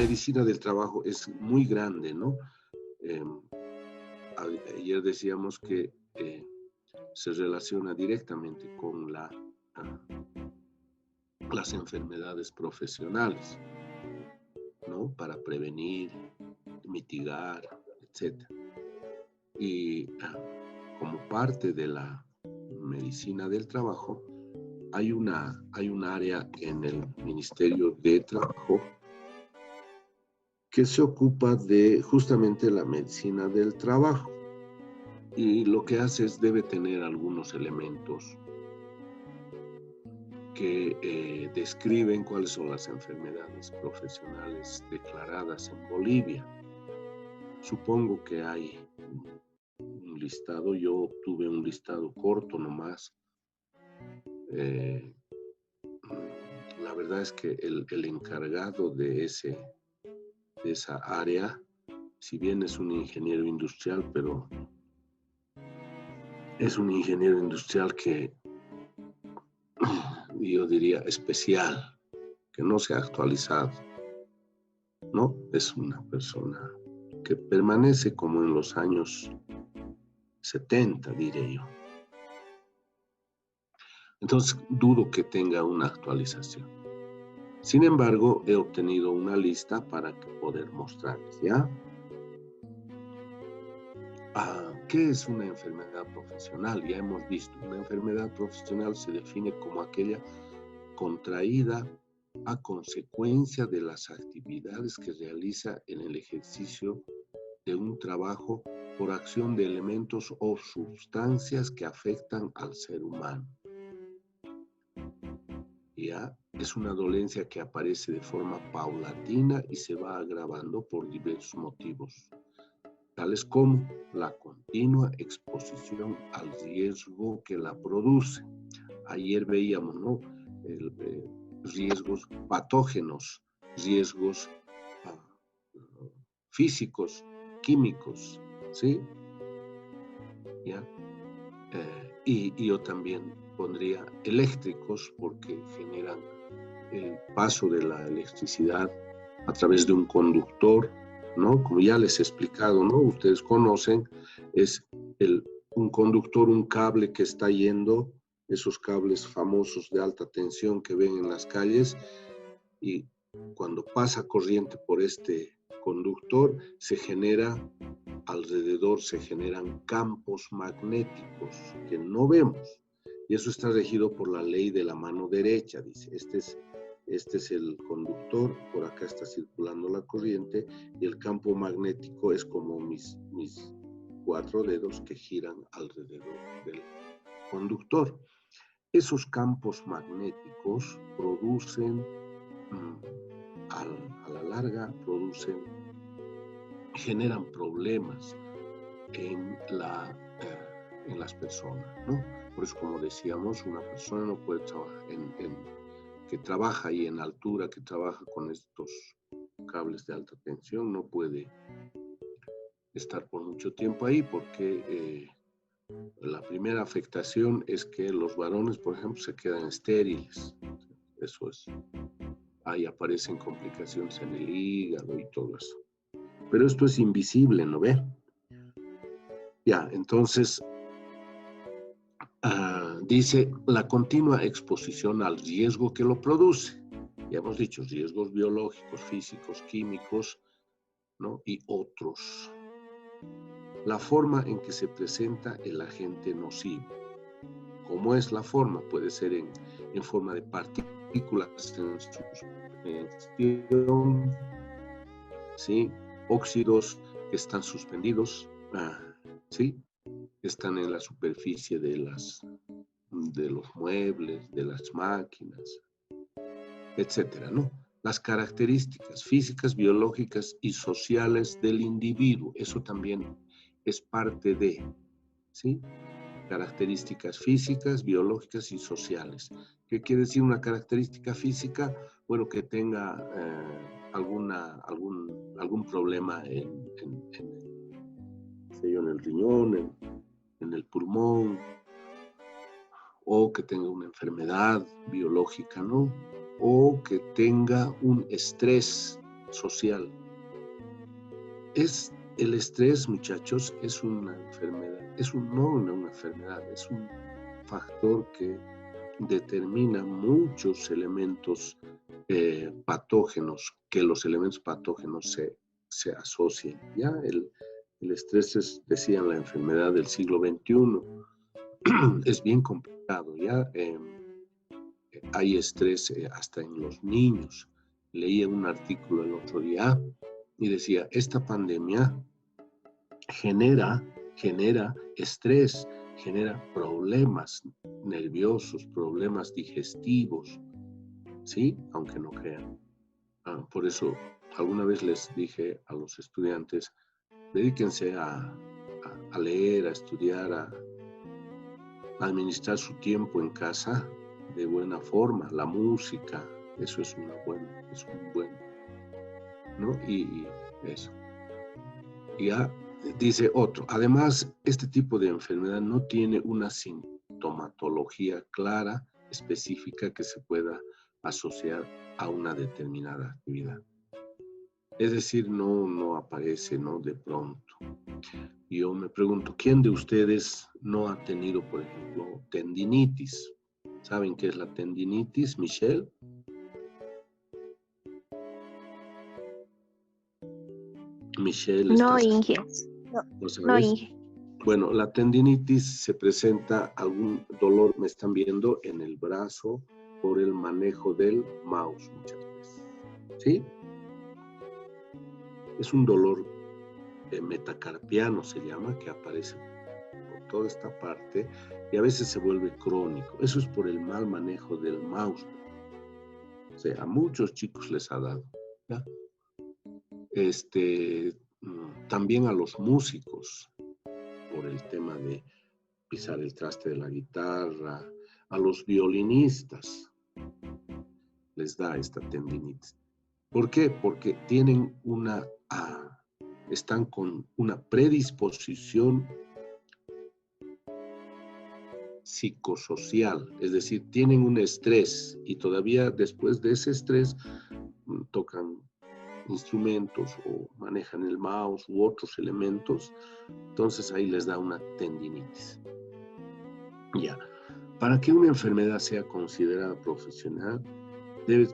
medicina del trabajo es muy grande, ¿no? Eh, Ayer decíamos que se relaciona directamente con las enfermedades profesionales, ¿no? Para prevenir, mitigar, etcétera. Y como parte de la medicina del trabajo, hay un área en el Ministerio de Trabajo que se ocupa de justamente la medicina del trabajo. Y lo que hace es, debe tener algunos elementos que describen cuáles son las enfermedades profesionales declaradas en Bolivia. Supongo que hay un listado, yo obtuve un listado corto nomás. La verdad es que el encargado de esa área, si bien es un ingeniero industrial, pero es un ingeniero industrial que yo diría especial, que no se ha actualizado, ¿no? Es una persona que permanece como en los años 70, diré yo. Entonces, dudo que tenga una actualización. Sin embargo, he obtenido una lista para poder mostrarles, ¿ya? ¿Qué es una enfermedad profesional? Ya hemos visto, una enfermedad profesional se define como aquella contraída a consecuencia de las actividades que realiza en el ejercicio de un trabajo por acción de elementos o sustancias que afectan al ser humano. Ya es una dolencia que aparece de forma paulatina y se va agravando por diversos motivos, tales como la continua exposición al riesgo que la produce. Ayer veíamos, ¿no? Riesgos patógenos, riesgos físicos, químicos, ¿sí? ¿Ya? Y yo también pondría eléctricos porque generan el paso de la electricidad a través de un conductor, ¿no? Como ya les he explicado, ¿no? Ustedes conocen, es un conductor, un cable que está yendo, esos cables famosos de alta tensión que ven en las calles, y cuando pasa corriente por este conductor, alrededor se generan campos magnéticos que no vemos. Y eso está regido por la ley de la mano derecha, dice. Este es el conductor, por acá está circulando la corriente, y el campo magnético es como mis 4 dedos que giran alrededor del conductor. Esos campos magnéticos producen, a la larga, generan problemas en las personas, ¿no? Por eso, como decíamos, una persona no puede trabajar que trabaja ahí en altura, que trabaja con estos cables de alta tensión, no puede estar por mucho tiempo ahí porque la primera afectación es que los varones, por ejemplo, se quedan estériles. Eso es. Ahí aparecen complicaciones en el hígado y todo eso. Pero esto es invisible, ¿no ve? Ya, entonces, dice la continua exposición al riesgo que lo produce. Ya hemos dicho, riesgos biológicos, físicos, químicos, ¿no? Y otros. La forma en que se presenta el agente nocivo. ¿Cómo es la forma? Puede ser en forma de partículas en suspensión, ¿sí? Óxidos que están suspendidos, ¿sí? Están en la superficie de los muebles, de las máquinas, etcétera, ¿no? Las características físicas, biológicas y sociales del individuo, eso también es parte de, ¿sí? Características físicas, biológicas y sociales. ¿Qué quiere decir una característica física? Bueno, que tenga algún problema en el riñón, en el pulmón, o que tenga una enfermedad biológica, ¿no? O que tenga un estrés social. El estrés, muchachos, es una enfermedad, no una enfermedad, es un factor que determina muchos elementos patógenos, que los elementos patógenos se asocian. ¿Ya? El estrés es, decían, la enfermedad del siglo XXI. Es bien complicado, ¿ya? Hay estrés hasta en los niños. Leía un artículo el otro día y decía, esta pandemia genera estrés, genera problemas nerviosos, problemas digestivos, ¿sí? Aunque no crean. Por eso, alguna vez les dije a los estudiantes, dedíquense a leer, a estudiar, a administrar su tiempo en casa de buena forma, la música, eso es un buen, ¿no? Y eso. Ya dice otro, además, este tipo de enfermedad no tiene una sintomatología clara, específica, que se pueda asociar a una determinada actividad. Es decir, no aparece, ¿no? De pronto. Yo me pregunto, ¿quién de ustedes no ha tenido, por ejemplo, tendinitis? ¿Saben qué es la tendinitis, Michelle? Michelle, No, ¿estás? Inge. ¿No sabes? No, Inge. Bueno, la tendinitis se presenta algún dolor, me están viendo, en el brazo por el manejo del mouse muchas veces. ¿Sí? Es un dolor metacarpiano, se llama, que aparece por toda esta parte y a veces se vuelve crónico. Eso es por el mal manejo del mouse. O sea, a muchos chicos les ha dado, ¿ya? También a los músicos, por el tema de pisar el traste de la guitarra, a los violinistas les da esta tendinitis. ¿Por qué? Porque tienen están con una predisposición psicosocial, es decir, tienen un estrés y todavía después de ese estrés tocan instrumentos o manejan el mouse u otros elementos, entonces ahí les da una tendinitis. Ya, para que una enfermedad sea considerada profesional, debe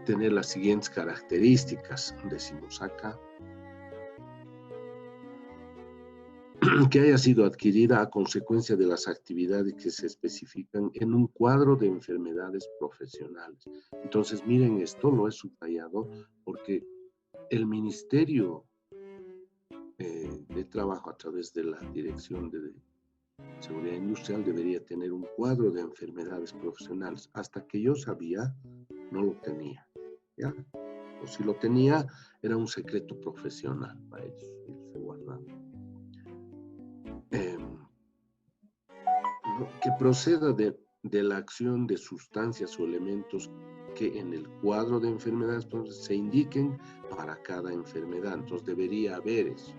tener las siguientes características, decimos acá: que haya sido adquirida a consecuencia de las actividades que se especifican en un cuadro de enfermedades profesionales. Entonces, miren, esto lo he subrayado porque el Ministerio de Trabajo, a través de la Dirección de Seguridad Industrial, debería tener un cuadro de enfermedades profesionales. Hasta que yo sabía, no lo tenía, ¿ya? O si lo tenía, era un secreto profesional para ellos, se guardaba. Que proceda de la acción de sustancias o elementos que en el cuadro de enfermedades entonces, se indiquen para cada enfermedad. Entonces debería haber eso.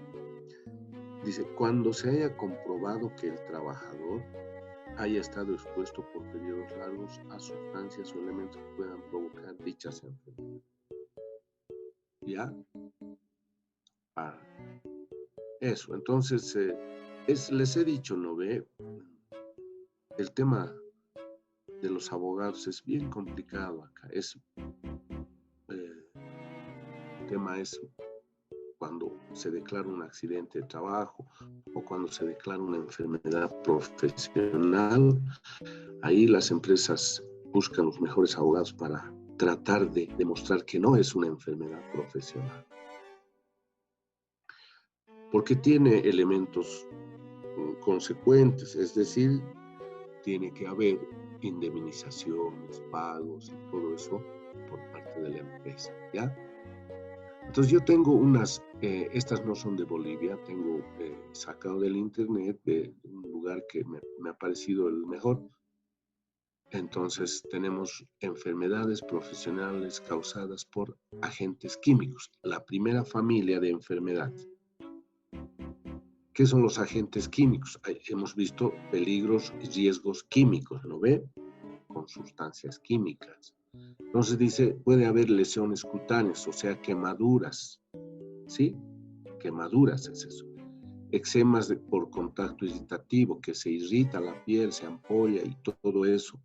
Dice, cuando se haya comprobado que el trabajador haya estado expuesto por periodos largos a sustancias o elementos que puedan provocar dichas enfermedades. ¿Ya? Eso, entonces, les he dicho, ¿no ve? El tema de los abogados es bien complicado acá. El tema es cuando se declara un accidente de trabajo o cuando se declara una enfermedad profesional. Ahí las empresas buscan los mejores abogados para tratar de demostrar que no es una enfermedad profesional. Porque tiene elementos consecuentes, es decir, tiene que haber indemnizaciones, pagos y todo eso por parte de la empresa, ¿ya? Entonces yo tengo estas no son de Bolivia, tengo sacado del internet de un lugar que me ha parecido el mejor. Entonces tenemos enfermedades profesionales causadas por agentes químicos, la primera familia de enfermedades. ¿Qué son los agentes químicos? Hemos visto peligros y riesgos químicos, ¿no ve? Con sustancias químicas. Entonces dice, puede haber lesiones cutáneas, o sea, quemaduras, ¿sí? Quemaduras es eso. Eczemas por contacto irritativo, que se irrita la piel, se ampolla y todo eso.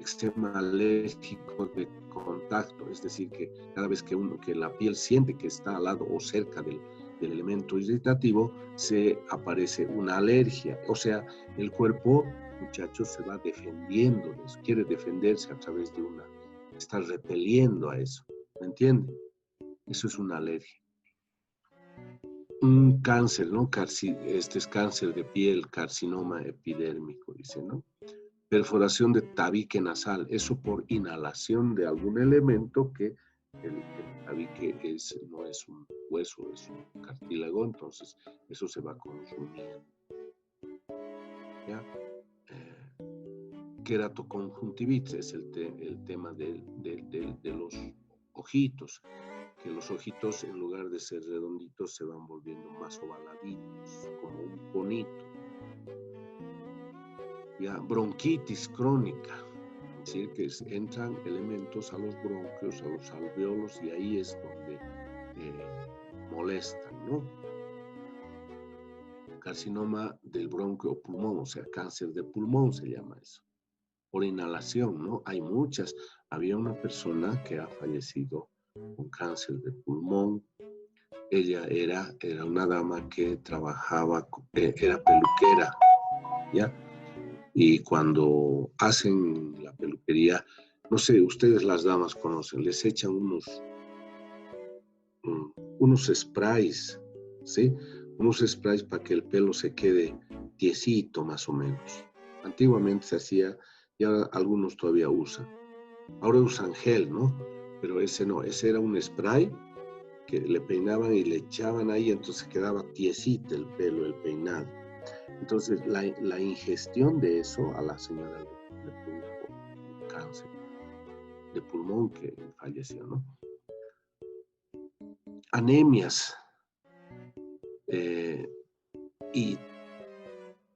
Eczema alérgico de contacto, es decir, que cada vez que la piel siente que está al lado o cerca del elemento irritativo, se aparece una alergia. O sea, el cuerpo, muchachos, se va defendiendo de eso, quiere defenderse a través de está repeliendo a eso, ¿me entienden? Eso es una alergia. Un cáncer, ¿no? Este es cáncer de piel, carcinoma epidérmico, dice, ¿no? Perforación de tabique nasal, eso por inhalación de algún elemento que el tabique no es un hueso, es un cartílago, entonces eso se va consumiendo. ¿Ya? Queratoconjuntivitis es el tema de los ojitos, que los ojitos en lugar de ser redonditos se van volviendo más ovaladitos, como un conito. Ya, bronquitis crónica, es decir, que entran elementos a los bronquios, a los alveolos, y ahí es donde molestan, ¿no? Carcinoma del bronquio o pulmón, o sea, cáncer de pulmón se llama eso. Por inhalación, ¿no? Hay muchas. Había una persona que ha fallecido con cáncer de pulmón. Ella era una dama que trabajaba, era peluquera, ¿ya? Y cuando hacen la peluquería, no sé, ustedes las damas conocen, les echan unos sprays, ¿sí? Unos sprays para que el pelo se quede tiesito más o menos. Antiguamente se hacía y ahora algunos todavía usan. Ahora usan gel, ¿no? Pero ese no, ese era un spray que le peinaban y le echaban ahí, entonces quedaba tiesito el pelo, el peinado. Entonces, la ingestión de eso a la señora le produjo un cáncer de pulmón que falleció, ¿no? Anemias y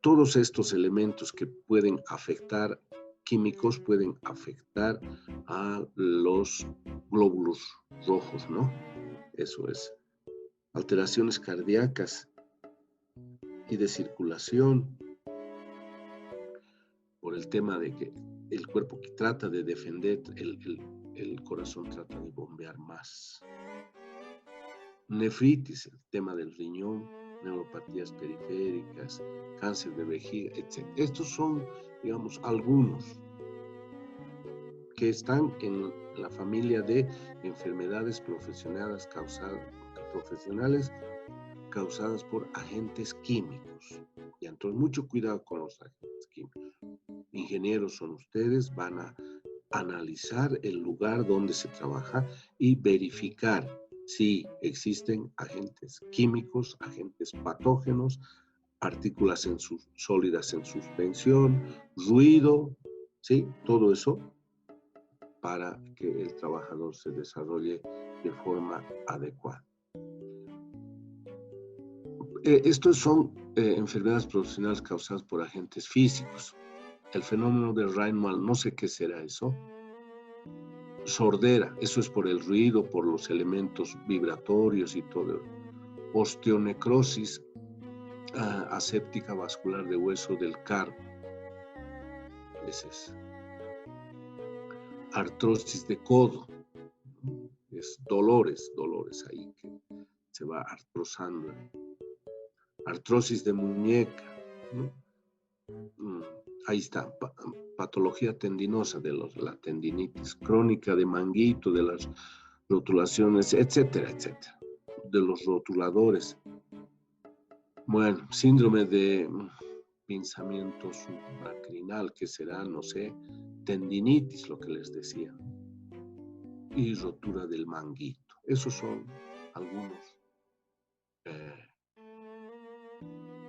todos estos elementos que pueden afectar, químicos, pueden afectar a los glóbulos rojos, ¿no? Eso es. Alteraciones cardíacas y de circulación, por el tema de que el cuerpo que trata de defender, el corazón trata de bombear más. Nefritis, el tema del riñón, neuropatías periféricas, cáncer de vejiga, etc. Estos son, digamos, algunos que están en la familia de enfermedades profesionales causadas por agentes químicos. Y entonces, mucho cuidado con los agentes químicos. Ingenieros son ustedes, van a analizar el lugar donde se trabaja y verificar si existen agentes químicos, agentes patógenos, partículas sólidas en suspensión, ruido, ¿sí? Todo eso para que el trabajador se desarrolle de forma adecuada. Estos son enfermedades profesionales causadas por agentes físicos. El fenómeno de Raynaud, no sé qué será eso. Sordera, eso es por el ruido, por los elementos vibratorios y todo. Osteonecrosis aséptica vascular de hueso del carpo. Ese es. Artrosis de codo. Es dolores ahí que se va artrosando. Artrosis de muñeca, ¿no? Ahí está, patología tendinosa de la tendinitis crónica de manguito, de las rotulaciones, etcétera, etcétera, de los rotuladores. Bueno, síndrome de pinzamiento supracrinal, que será, no sé, tendinitis, lo que les decía, y rotura del manguito. Esos son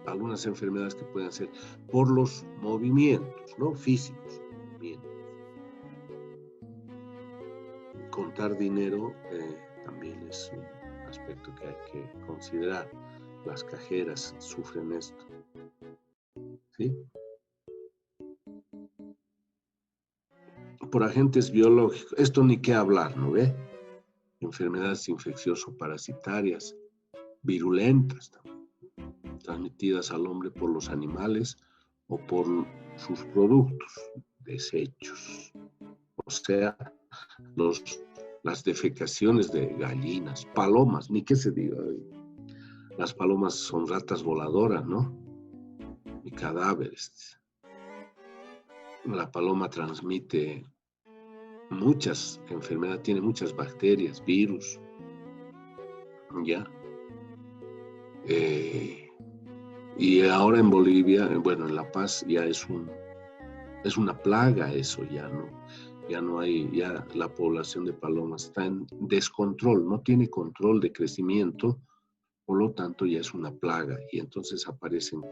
algunas enfermedades que pueden ser por los movimientos, ¿no? Físicos, movimientos. Contar dinero también es un aspecto que hay que considerar. Las cajeras sufren esto, ¿sí? por agentes biológicos. Esto ni qué hablar, ¿no ve? Enfermedades infeccioso-parasitarias, virulentas también, transmitidas al hombre por los animales o por sus productos, desechos. O sea, las defecaciones de gallinas, palomas, ni qué se diga. Las palomas son ratas voladoras, ¿no? Y cadáveres. La paloma transmite muchas enfermedades, tiene muchas bacterias, virus, ¿ya? Y ahora en Bolivia, bueno, en La Paz ya es una plaga eso, ya no hay, ya la población de palomas está en descontrol, no tiene control de crecimiento, por lo tanto ya es una plaga y entonces aparecen,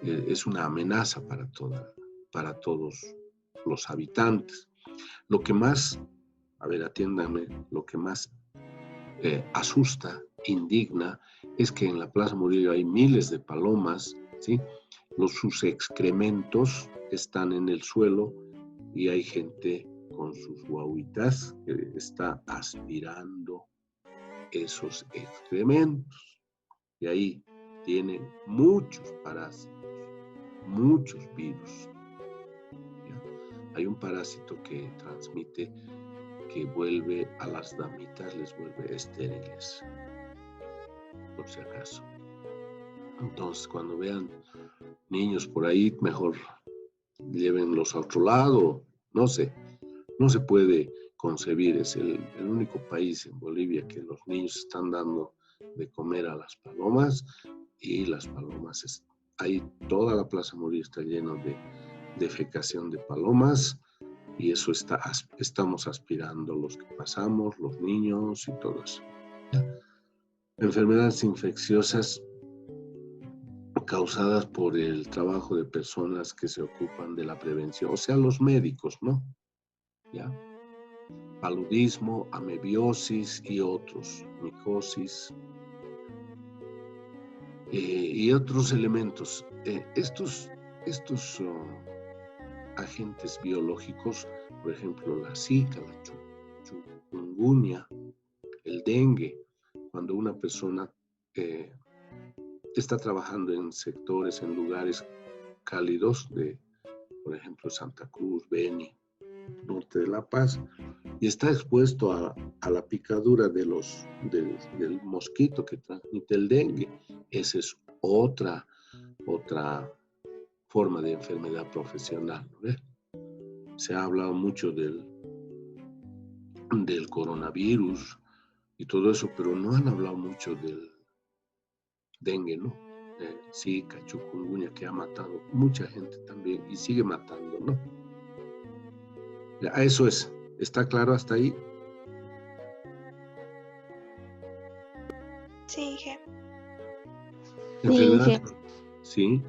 es una amenaza para todos los habitantes. Lo que más, a ver, atiéndanme, lo que más asusta, indigna, es que en la Plaza Murillo hay miles de palomas, ¿sí? Sus excrementos están en el suelo y hay gente con sus guaguitas que está aspirando esos excrementos. Y ahí tienen muchos parásitos, muchos virus. ¿Ya? Hay un parásito que transmite, que vuelve a las damitas, les vuelve estériles, por si acaso. Entonces, cuando vean niños por ahí, mejor llévenlos a otro lado. No sé, no se puede concebir. Es el único país en Bolivia que los niños están dando de comer a las palomas y las palomas, ahí toda la Plaza Murillo está lleno de defecación de palomas y eso estamos aspirando los que pasamos, los niños y todo eso. Enfermedades infecciosas causadas por el trabajo de personas que se ocupan de la prevención, o sea, los médicos, ¿no? ¿Ya? Paludismo, amebiosis y otros, micosis y otros elementos. Estos agentes biológicos, por ejemplo, la zika, la chikungunya, el dengue, cuando una persona está trabajando en sectores, en lugares cálidos por ejemplo, Santa Cruz, Beni, norte de La Paz, y está expuesto a la picadura del mosquito que transmite el dengue. Esa es otra forma de enfermedad profesional, ¿no? Se ha hablado mucho del coronavirus y todo eso, pero no han hablado mucho del dengue, ¿no? Zika, chikungunya, que ha matado mucha gente también y sigue matando, ¿no? Ya, eso es. ¿Está claro hasta ahí? Sí, Inge. Enfermedad, sí,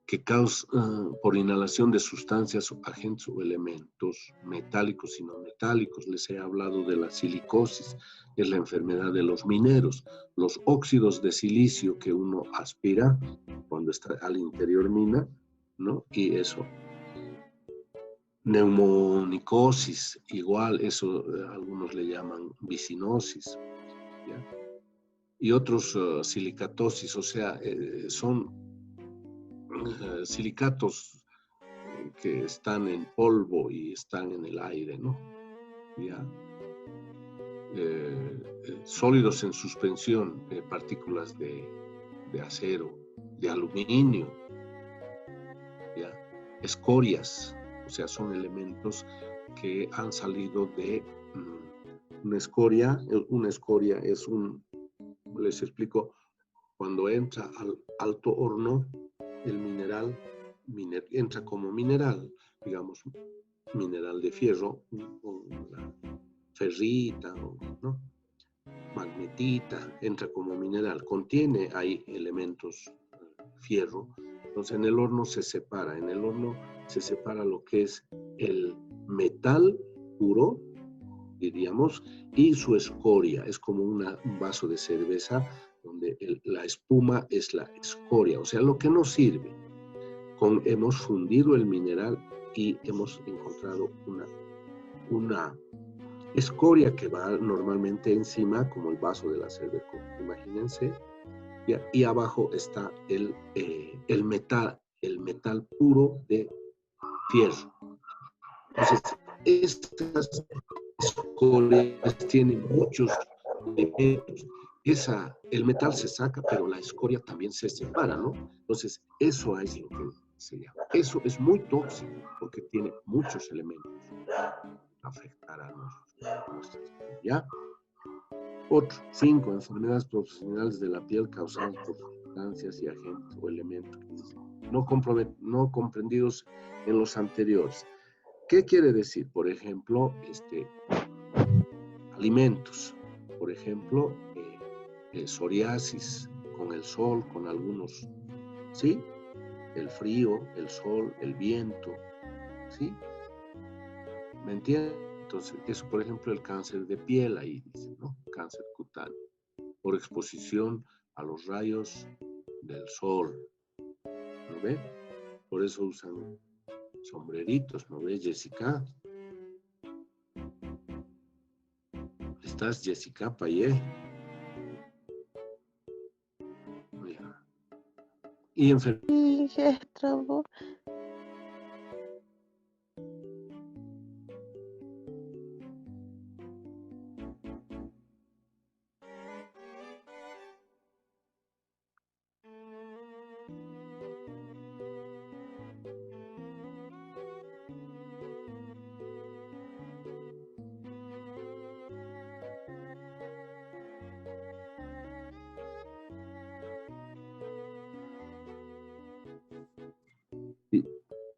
que causa por inhalación de sustancias, agentes o elementos metálicos y no metálicos. Les he hablado de la silicosis, es la enfermedad de los mineros. Los óxidos de silicio que uno aspira cuando está al interior mina, ¿no? Y eso. Neumonicosis, igual, eso algunos le llaman vicinosis, ¿ya? Y otros silicatosis, o sea, son silicatos que están en polvo y están en el aire, ¿no? ¿Ya? Sólidos en suspensión, partículas de acero, de aluminio, ¿ya? Escorias, o sea, son elementos que han salido de una escoria. Una escoria es les explico, cuando entra al alto horno, el mineral entra como mineral, digamos, mineral de fierro, o la ferrita, ¿no? Magnetita, entra como mineral, contiene ahí elementos fierro. Entonces en el horno se separa lo que es el metal puro, diríamos, y su escoria. Es como un vaso de cerveza donde la espuma es la escoria, o sea, lo que no sirve. Hemos fundido el mineral y hemos encontrado una una escoria que va normalmente encima, como el vaso de la cerveza, imagínense, ¿ya? Y abajo está el metal puro de fierro. Entonces, estas escorias tienen muchos elementos. El metal se saca, pero la escoria también se separa, ¿no? Entonces, eso es lo que se llama. Eso es muy tóxico porque tiene muchos elementos afectar a nuestras vidas, ¿ya? Otro, 5, enfermedades profesionales de la piel causadas por sustancias y agentes o elementos no comprendidos en los anteriores. ¿Qué quiere decir? Por ejemplo, alimentos. Por ejemplo, psoriasis con el sol, con algunos, ¿sí? El frío, el sol, el viento, ¿sí? ¿Me entiendes? Entonces, eso, por ejemplo, el cáncer de piel, ahí dice, ¿no? Cáncer cutáneo, por exposición a los rayos del sol, ¿no ve? Por eso usan sombreritos, ¿no ves, Jessica? ¿Estás, Jessica Payé? Y Sí, se trabó.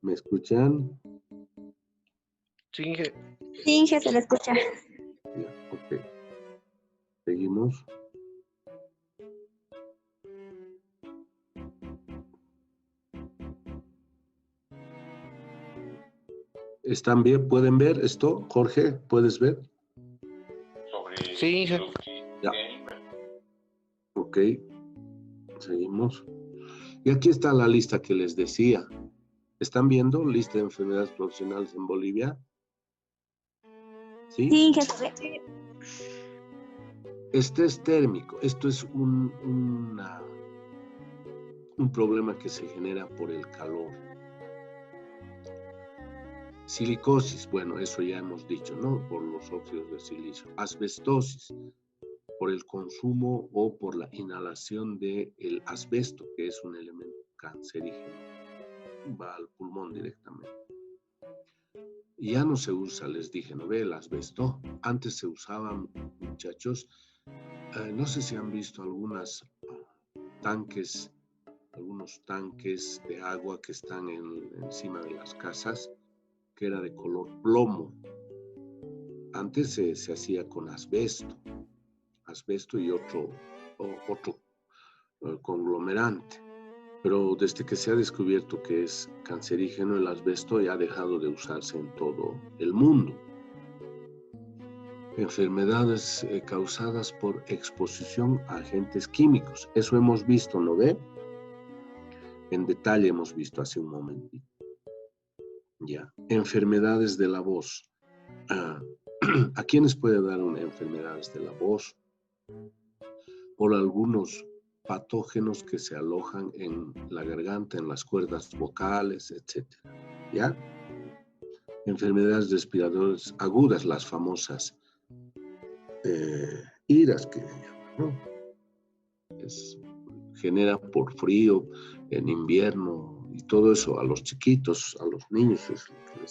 ¿Me escuchan? Sí, Inge. Sí, Inge, se le escucha. Ya, ok. Seguimos. ¿Están bien? ¿Pueden ver esto? Jorge, ¿puedes ver? Sí, Inge. Ya. Ok. Seguimos. Y aquí está la lista que les decía. ¿Están viendo? Lista de enfermedades profesionales en Bolivia. ¿Sí? Sí, Inge, se ve. Estrés térmico. Esto es un problema que se genera por el calor. Silicosis, bueno, eso ya hemos dicho, ¿no? Por los óxidos de silicio. Asbestosis, por el consumo o por la inhalación del asbesto, que es un elemento cancerígeno. Va al pulmón directamente. Ya no se usa, les dije, ¿no ve? El asbesto. Antes se usaban, muchachos, no sé si han visto algunos tanques de agua que están encima de las casas, que era de color plomo. Antes se hacía con asbesto y otro conglomerante. Pero desde que se ha descubierto que es cancerígeno el asbesto, ya ha dejado de usarse en todo el mundo. Enfermedades causadas por exposición a agentes químicos. Eso hemos visto, ¿no ve? En detalle hemos visto hace un momentito. Ya. Enfermedades de la voz. ¿A quiénes puede dar una enfermedades de la voz? Por algunos patógenos que se alojan en la garganta, en las cuerdas vocales, etc. ¿Ya? Enfermedades respiratorias agudas, las famosas iras que llaman, ¿no? Genera por frío en invierno y todo eso a los chiquitos, a los niños, es lo que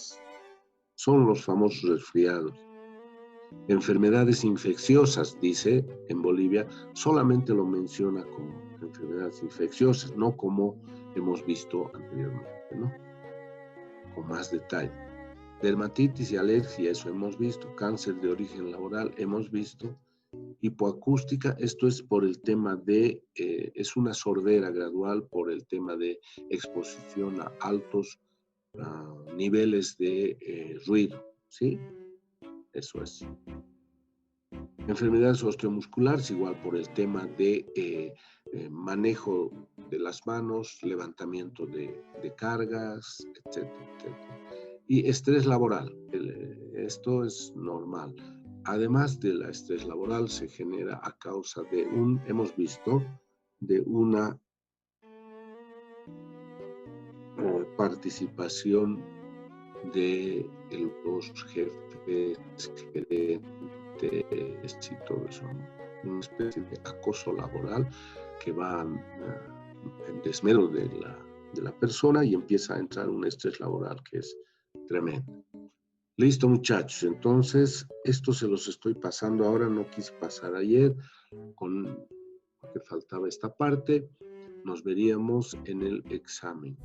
son los famosos resfriados. Enfermedades infecciosas, dice en Bolivia, solamente lo menciona como enfermedades infecciosas, no como hemos visto anteriormente, ¿no? Con más detalle. Dermatitis y alergia, eso hemos visto. Cáncer de origen laboral, hemos visto. Hipoacústica, esto es por el tema de, es una sordera gradual por el tema de exposición a altos niveles de ruido, ¿sí? Eso es. Enfermedades osteomusculares, igual por el tema de manejo de las manos, levantamiento de cargas, etcétera, etcétera. Y estrés laboral, Esto es normal. Además del estrés laboral, se genera a causa de hemos visto, de una participación de los jefes, gerentes y todo eso, ¿no? Una especie de acoso laboral que va en desmedro de la persona y empieza a entrar un estrés laboral que es tremendo. Listo, muchachos. Entonces, esto se los estoy pasando ahora. No quise pasar ayer porque faltaba esta parte. Nos veríamos en el examen.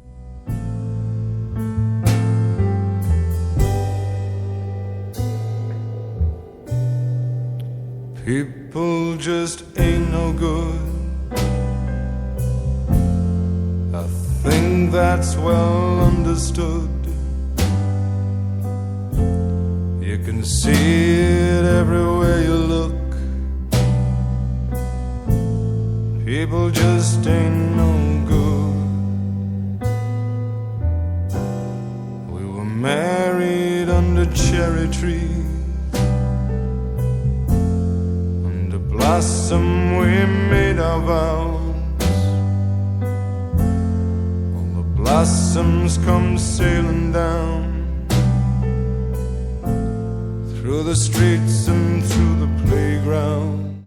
People just ain't no good. I think that's well understood. You can see it everywhere you look. People just ain't no good. We were married under cherry trees. Under blossom we made our vows. All the blossoms come sailing down through the streets and through the playground.